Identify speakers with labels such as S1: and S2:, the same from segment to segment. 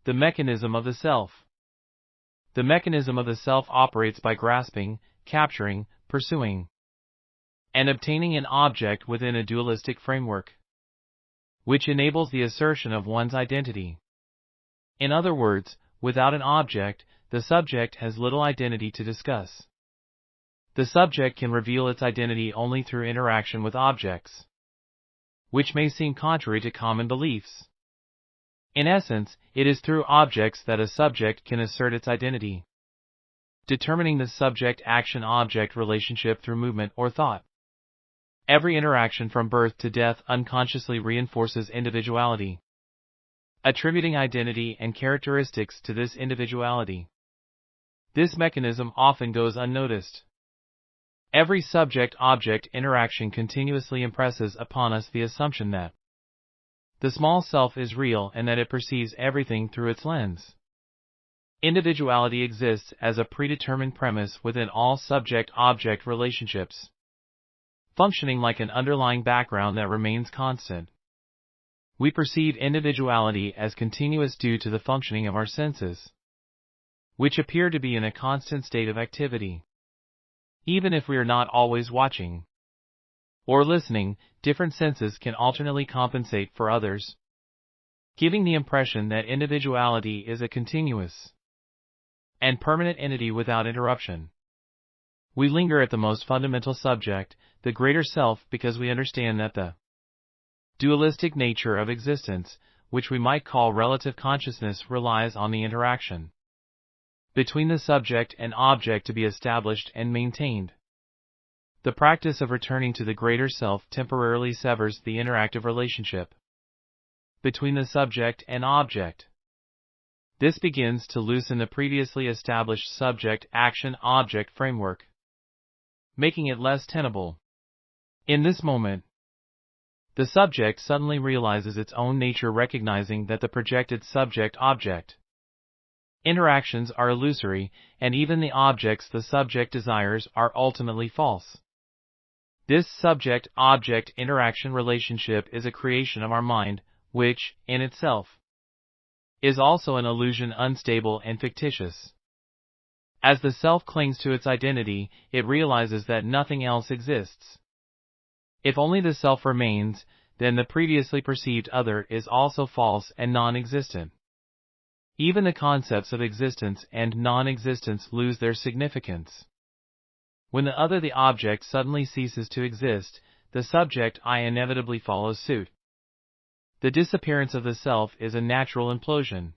S1: The mechanism of the self. The mechanism of the self operates by grasping, capturing, pursuing, and obtaining an object within a dualistic framework, which enables the assertion of one's identity. In other words, without an object, the subject has little identity to discuss. The subject can reveal its identity only through interaction with objects, which may seem contrary to common beliefs. In essence, it is through objects that a subject can assert its identity, determining the subject-action-object relationship through movement or thought. Every interaction from birth to death unconsciously reinforces individuality, attributing identity and characteristics to this individuality. This mechanism often goes unnoticed. Every subject-object interaction continuously impresses upon us the assumption that the small self is real and that it perceives everything through its lens. Individuality exists as a predetermined premise within all subject-object relationships, functioning like an underlying background that remains constant. We perceive individuality as continuous due to the functioning of our senses, which appear to be in a constant state of activity. Even if we are not always watching or listening, different senses can alternately compensate for others, giving the impression that individuality is a continuous and permanent entity without interruption. We linger at the most fundamental subject, the greater self, because we understand that the dualistic nature of existence, which we might call relative consciousness, relies on the interaction between the subject and object to be established and maintained. The practice of returning to the greater self temporarily severs the interactive relationship between the subject and object. This begins to loosen the previously established subject-action-object framework, making it less tenable. In this moment, the subject suddenly realizes its own nature, recognizing that the projected subject-object interactions are illusory, and even the objects the subject desires are ultimately false. This subject-object interaction relationship is a creation of our mind, which, in itself, is also an illusion, unstable and fictitious. As the self clings to its identity, it realizes that nothing else exists. If only the self remains, then the previously perceived other is also false and non-existent. Even the concepts of existence and non-existence lose their significance. When the other, the object, suddenly ceases to exist, the subject I inevitably follows suit. The disappearance of the self is a natural implosion.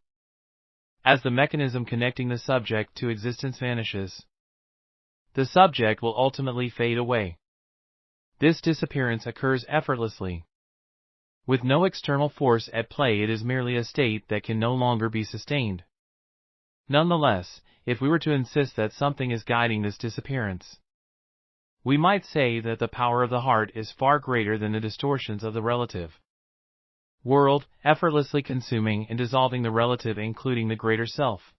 S1: As the mechanism connecting the subject to existence vanishes, the subject will ultimately fade away. This disappearance occurs effortlessly. With no external force at play, it is merely a state that can no longer be sustained. Nonetheless, if we were to insist that something is guiding this disappearance, we might say that the power of the heart is far greater than the distortions of the relative world, effortlessly consuming and dissolving the relative, including the greater self.